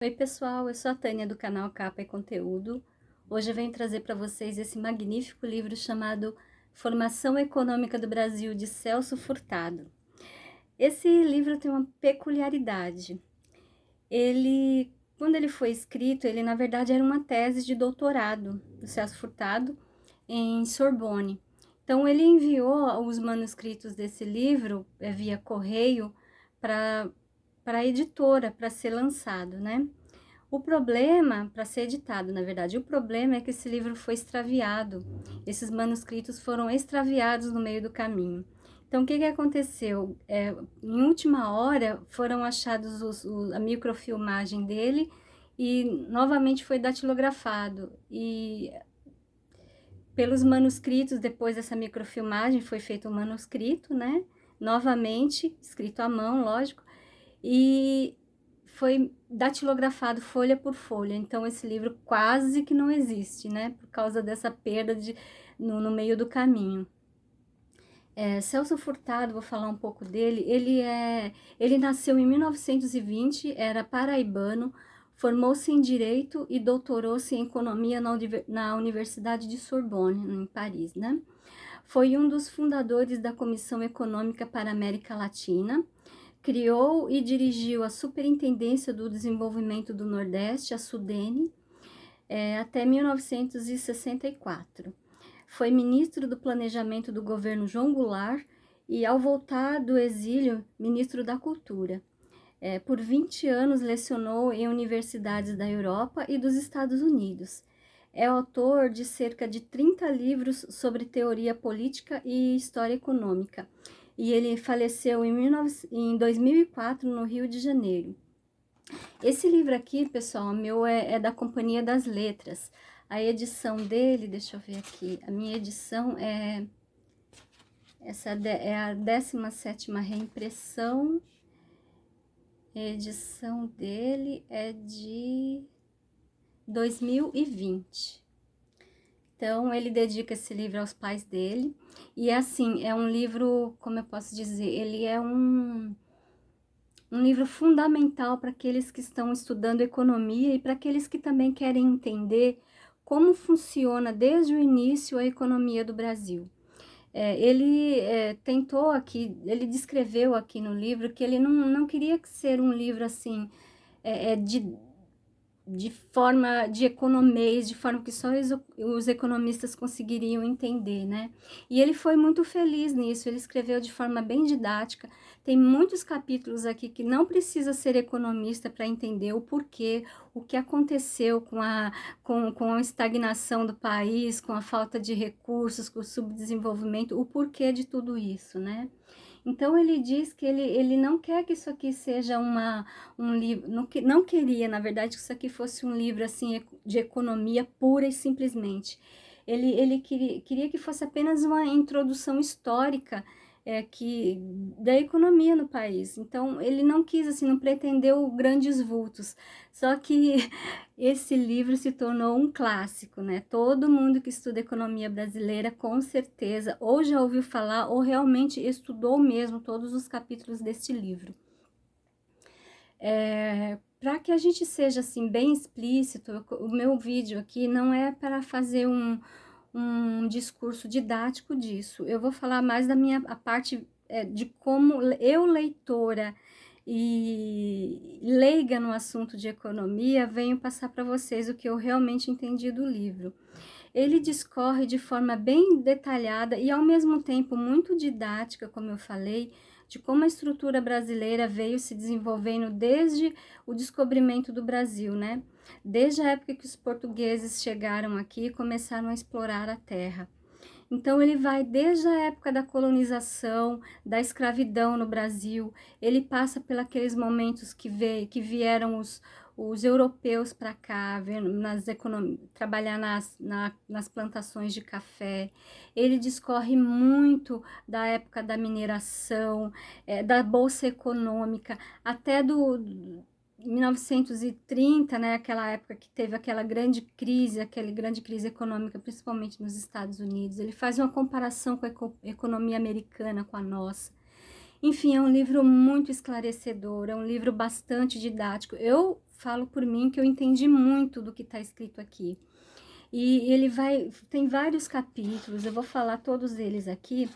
Oi pessoal, eu sou a Tânia do canal Capa e Conteúdo. Hoje eu venho trazer para vocês esse magnífico livro chamado Formação Econômica do Brasil, de Celso Furtado. Esse livro tem uma peculiaridade. Quando ele foi escrito, ele na verdade era uma tese de doutorado do Celso Furtado em Sorbonne. Então ele enviou os manuscritos desse livro via correio para a editora, para ser lançado, né? O problema, para ser editado, na verdade, o problema é que esse livro foi extraviado. Esses manuscritos foram extraviados no meio do caminho. Então, o que aconteceu? Em última hora, foram achados a microfilmagem dele e novamente foi datilografado. E pelos manuscritos, depois dessa microfilmagem, foi feito um manuscrito, né? Novamente, escrito à mão, lógico. E foi datilografado folha por folha, então esse livro quase que não existe, né, por causa dessa perda no meio do caminho. Celso Furtado, vou falar um pouco dele, ele nasceu em 1920, era paraibano, formou-se em Direito e doutorou-se em Economia na Universidade de Sorbonne, em Paris, né? Foi um dos fundadores da Comissão Econômica para a América Latina, criou e dirigiu a Superintendência do Desenvolvimento do Nordeste, a SUDENE, até 1964. Foi ministro do Planejamento do governo João Goulart e, ao voltar do exílio, ministro da Cultura. Por 20 anos lecionou em universidades da Europa e dos Estados Unidos. É autor de cerca de 30 livros sobre teoria política e história econômica. E ele faleceu em 2004, no Rio de Janeiro. Esse livro aqui, pessoal, meu é da Companhia das Letras. A edição dele, deixa eu ver aqui, a minha edição essa é a 17ª reimpressão. A edição dele é de 2020. Então, ele dedica esse livro aos pais dele. E, assim, é um livro, como eu posso dizer, ele é um livro fundamental para aqueles que estão estudando economia e para aqueles que também querem entender como funciona desde o início a economia do Brasil. Tentou aqui, ele descreveu aqui no livro que ele não queria ser um livro assim, de forma de economês, de forma que só os economistas conseguiriam entender, né? E ele foi muito feliz nisso, ele escreveu de forma bem didática. Tem muitos capítulos aqui que não precisa ser economista para entender o porquê, o que aconteceu com a estagnação do país, com a falta de recursos, com o subdesenvolvimento, o porquê de tudo isso, né? Então, ele diz que ele não quer que isso aqui seja um livro, não queria, na verdade, que isso aqui fosse um livro assim de economia pura e simplesmente. Ele queria que fosse apenas uma introdução histórica da economia no país. Então, ele não quis, assim, não pretendeu grandes vultos. Só que esse livro se tornou um clássico, né? Todo mundo que estuda economia brasileira, com certeza, ou já ouviu falar, ou realmente estudou mesmo todos os capítulos deste livro. Para que a gente seja, assim, bem explícito, o meu vídeo aqui não é para fazer um discurso didático disso. Eu vou falar mais da a parte de como eu, leitora e leiga no assunto de economia, venho passar para vocês o que eu realmente entendi do livro. Ele discorre de forma bem detalhada e, ao mesmo tempo, muito didática, como eu falei, de como a estrutura brasileira veio se desenvolvendo desde o descobrimento do Brasil, né? Desde a época que os portugueses chegaram aqui e começaram a explorar a terra. Então, ele vai desde a época da colonização, da escravidão no Brasil, ele passa por aqueles momentos que vieram os europeus para cá, trabalhar nas plantações de café. Ele discorre muito da época da mineração, da Bolsa Econômica, até do 1930, né, aquela época que teve aquela grande crise econômica, principalmente nos Estados Unidos. Ele faz uma comparação com a economia americana, com a nossa. Enfim, é um livro muito esclarecedor, é um livro bastante didático. Eu falo por mim que eu entendi muito do que está escrito aqui. E tem vários capítulos, eu vou falar todos eles aqui,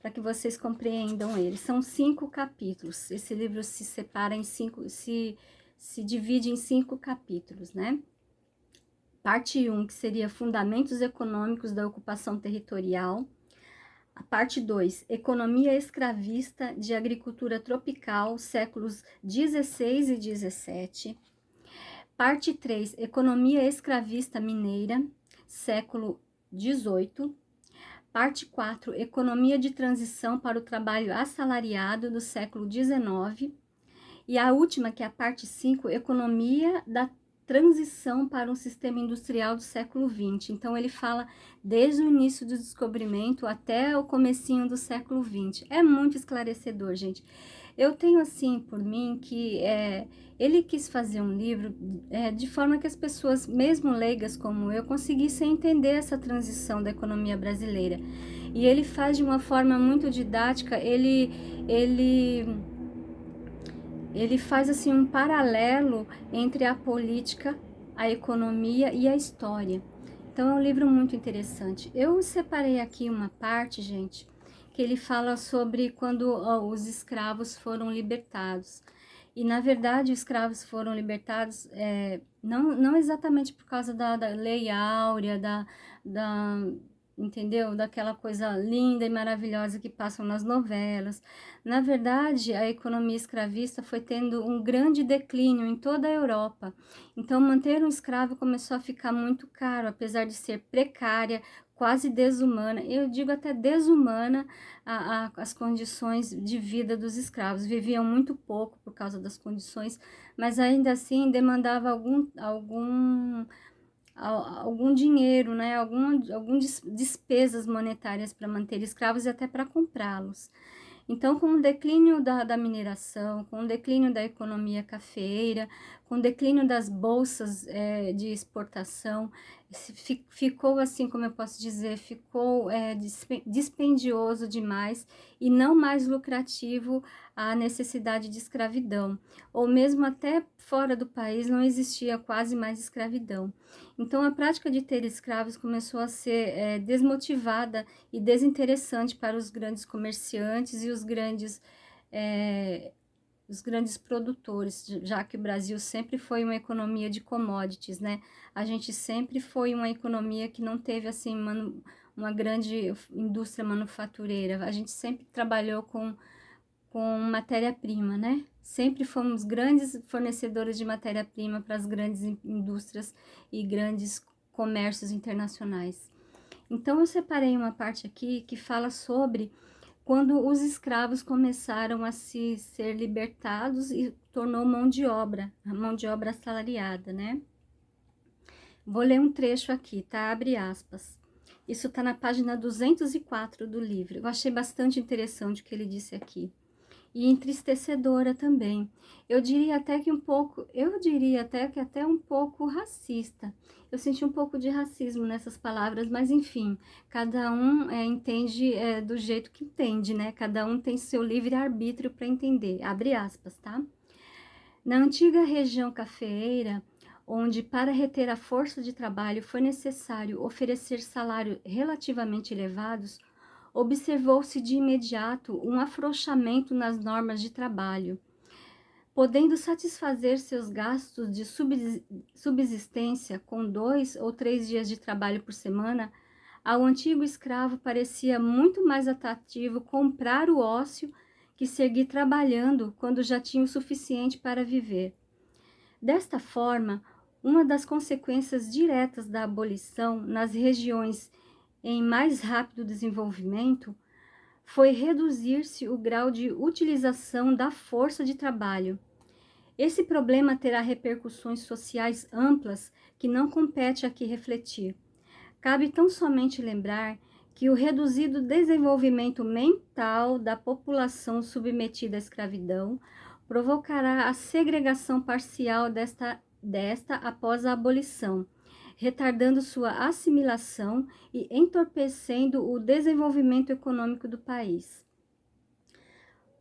para que vocês compreendam eles. São 5 capítulos, esse livro se separa em 5, se divide em 5 capítulos, né? Parte 1, que seria Fundamentos Econômicos da Ocupação Territorial. A parte 2, Economia Escravista de Agricultura Tropical, séculos 16 e 17. Parte 3, Economia Escravista Mineira, século 18. Parte 4, Economia de Transição para o Trabalho Assalariado do século 19. E a última, que é a parte 5, Economia da Transição para um Sistema Industrial do século 20. Então, ele fala desde o início do descobrimento até o comecinho do século 20. É muito esclarecedor, gente. Eu tenho, assim, por mim, que ele quis fazer um livro de forma que as pessoas, mesmo leigas como eu, conseguissem entender essa transição da economia brasileira. E ele faz de uma forma muito didática, ele faz assim um paralelo entre a política, a economia e a história. Então é um livro muito interessante. Eu separei aqui uma parte, gente, que ele fala sobre quando os escravos foram libertados. E na verdade os escravos foram libertados não exatamente por causa da Lei Áurea, entendeu? Daquela coisa linda e maravilhosa que passam nas novelas. Na verdade, a economia escravista foi tendo um grande declínio em toda a Europa. Então, manter um escravo começou a ficar muito caro, apesar de ser precária, quase desumana. Eu digo até desumana as condições de vida dos escravos. Viviam muito pouco por causa das condições, mas ainda assim demandava algum dinheiro, né? Algumas despesas monetárias para manter escravos e até para comprá-los. Então, com o declínio da mineração, com o declínio da economia cafeeira, com o declínio das bolsas de exportação, ficou assim, como eu posso dizer, ficou dispendioso demais e não mais lucrativo a necessidade de escravidão. Ou mesmo até fora do país não existia quase mais escravidão. Então, a prática de ter escravos começou a ser desmotivada e desinteressante para os grandes comerciantes e os grandes produtores, já que o Brasil sempre foi uma economia de commodities, né? A gente sempre foi uma economia que não teve, assim, uma grande indústria manufatureira. A gente sempre trabalhou com matéria-prima, né? Sempre fomos grandes fornecedores de matéria-prima para as grandes indústrias e grandes comércios internacionais. Então, eu separei uma parte aqui que fala sobre quando os escravos começaram a ser libertados e tornou a mão de obra assalariada, né? Vou ler um trecho aqui, tá? Abre aspas. Isso tá na página 204 do livro. Eu achei bastante interessante o que ele disse aqui. E entristecedora também. Eu diria até que até um pouco racista. Eu senti um pouco de racismo nessas palavras, mas enfim, cada um entende do jeito que entende, né? Cada um tem seu livre-arbítrio para entender. Abre aspas, tá? Na antiga região cafeeira, onde para reter a força de trabalho foi necessário oferecer salários relativamente elevados, observou-se de imediato um afrouxamento nas normas de trabalho. Podendo satisfazer seus gastos de subsistência com 2 ou 3 dias de trabalho por semana, ao antigo escravo parecia muito mais atrativo comprar o ócio que seguir trabalhando quando já tinha o suficiente para viver. Desta forma, uma das consequências diretas da abolição nas regiões em mais rápido desenvolvimento foi reduzir-se o grau de utilização da força de trabalho. Esse problema terá repercussões sociais amplas que não compete aqui refletir. Cabe tão somente lembrar que o reduzido desenvolvimento mental da população submetida à escravidão provocará a segregação parcial desta após a abolição, retardando sua assimilação e entorpecendo o desenvolvimento econômico do país.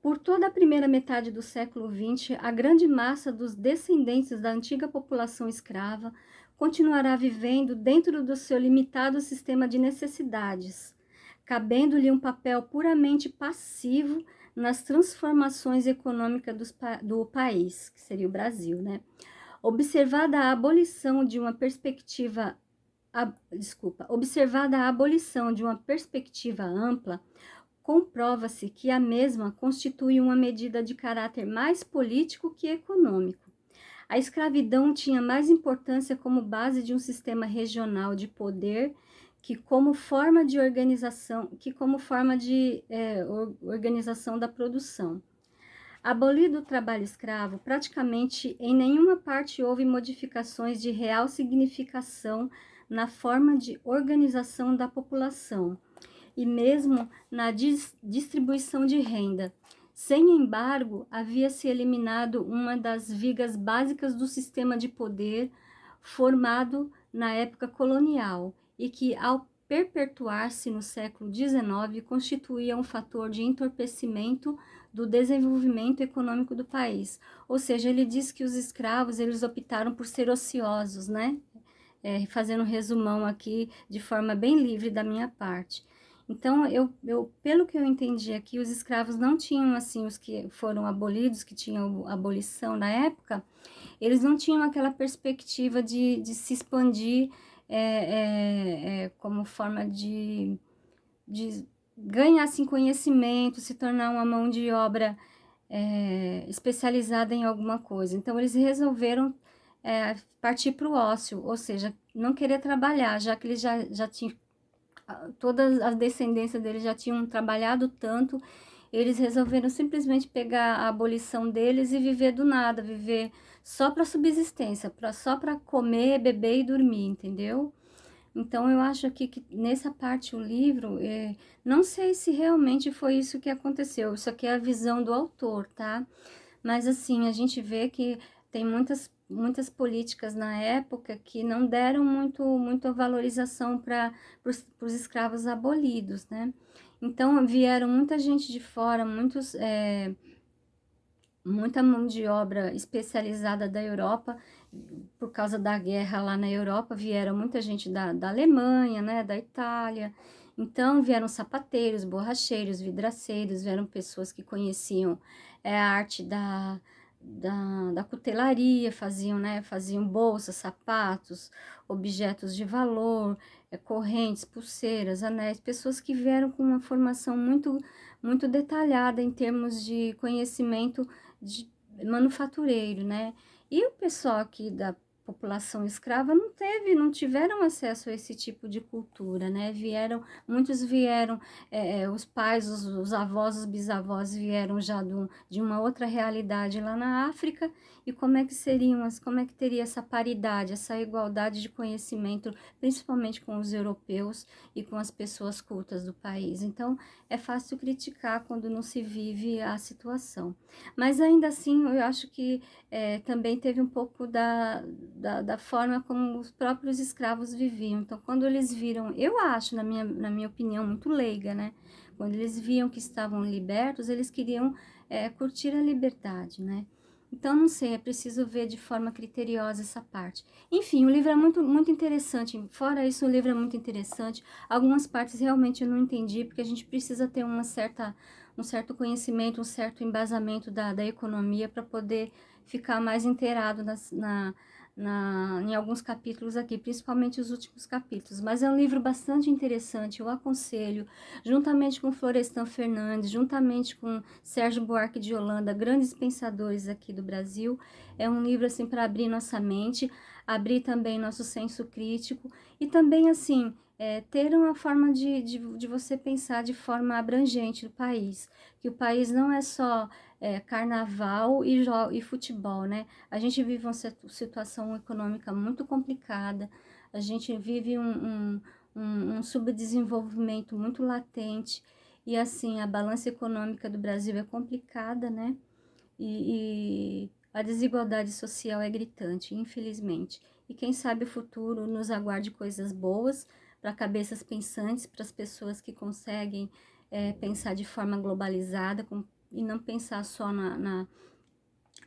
Por toda a primeira metade do século XX, a grande massa dos descendentes da antiga população escrava continuará vivendo dentro do seu limitado sistema de necessidades, cabendo-lhe um papel puramente passivo nas transformações econômicas do país, que seria o Brasil, né? Observada a abolição de uma perspectiva observada a abolição de uma perspectiva ampla, comprova-se que a mesma constitui uma medida de caráter mais político que econômico. A escravidão tinha mais importância como base de um sistema regional de poder que como forma de organização, organização da produção. Abolido o trabalho escravo, praticamente em nenhuma parte houve modificações de real significação na forma de organização da população e mesmo na distribuição de renda. Sem embargo, havia-se eliminado uma das vigas básicas do sistema de poder formado na época colonial e que, ao perpetuar-se no século XIX, constituía um fator de entorpecimento do desenvolvimento econômico do país. Ou seja, ele diz que os escravos, eles optaram por ser ociosos, né? Fazendo um resumão aqui de forma bem livre da minha parte. Então, pelo que eu entendi aqui, os escravos não tinham, assim, os que foram abolidos, que tinham abolição na época, eles não tinham aquela perspectiva de se expandir como forma de ganhar, assim, conhecimento, se tornar uma mão de obra especializada em alguma coisa. Então, eles resolveram partir para o ócio, ou seja, não querer trabalhar, já que eles já tinham, todas as descendências deles já tinham trabalhado tanto, eles resolveram simplesmente pegar a abolição deles e viver do nada, viver só para subsistência, só para comer, beber e dormir, entendeu? Então, eu acho aqui que nessa parte o livro, não sei se realmente foi isso que aconteceu, isso aqui é a visão do autor, tá? Mas assim, a gente vê que tem muitas políticas na época que não deram muita valorização para os escravos abolidos, né? Então, vieram muita gente de fora, muita mão de obra especializada da Europa, por causa da guerra lá na Europa, vieram muita gente da Alemanha, né, da Itália. Então, vieram sapateiros, borracheiros, vidraceiros, vieram pessoas que conheciam a arte da cutelaria, faziam bolsas, sapatos, objetos de valor, correntes, pulseiras, anéis, pessoas que vieram com uma formação muito detalhada em termos de conhecimento de manufatureiro, né? E o pessoal aqui da população escrava não tiveram acesso a esse tipo de cultura, né? Muitos vieram, os pais, os avós, os bisavós vieram já de uma outra realidade lá na África, e como é que teria essa paridade, essa igualdade de conhecimento, principalmente com os europeus e com as pessoas cultas do país. Então, é fácil criticar quando não se vive a situação. Mas ainda assim, eu acho que também teve um pouco da forma como os próprios escravos viviam. Então, quando eles viram, eu acho, na minha opinião, muito leiga, né? Quando eles viam que estavam libertos, eles queriam curtir a liberdade, né? Então, não sei, é preciso ver de forma criteriosa essa parte. Enfim, o livro é muito interessante. Fora isso, o livro é muito interessante. Algumas partes realmente eu não entendi, porque a gente precisa ter um certo conhecimento, um certo embasamento da economia para poder ficar mais inteirado em alguns capítulos aqui, principalmente os últimos capítulos. Mas é um livro bastante interessante, eu aconselho, juntamente com Florestan Fernandes, juntamente com Sérgio Buarque de Holanda, grandes pensadores aqui do Brasil. É um livro assim para abrir nossa mente, abrir também nosso senso crítico e também assim ter uma forma de você pensar de forma abrangente o país, que o país não é só carnaval e futebol, né? A gente vive uma situação econômica muito complicada, a gente vive um subdesenvolvimento muito latente, e assim, a balança econômica do Brasil é complicada, né? E a desigualdade social é gritante, infelizmente. E quem sabe o futuro nos aguarde coisas boas para cabeças pensantes, para as pessoas que conseguem pensar de forma globalizada, com e não pensar só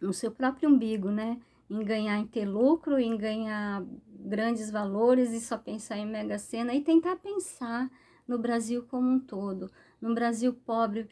no seu próprio umbigo, né? Em ganhar, em ter lucro, em ganhar grandes valores e só pensar em Mega Sena e tentar pensar no Brasil como um todo, no Brasil pobre,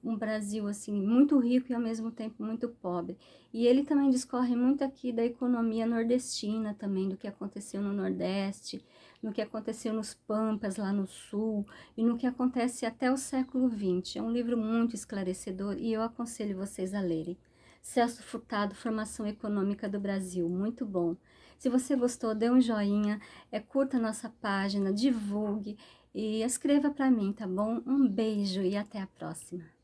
um Brasil assim muito rico e ao mesmo tempo muito pobre. E ele também discorre muito aqui da economia nordestina também, do que aconteceu no Nordeste, no que aconteceu nos Pampas lá no Sul e no que acontece até o século XX. É um livro muito esclarecedor e eu aconselho vocês a lerem. Celso Furtado, Formação Econômica do Brasil, muito bom. Se você gostou, dê um joinha, curta a nossa página, divulgue e escreva para mim, tá bom? Um beijo e até a próxima.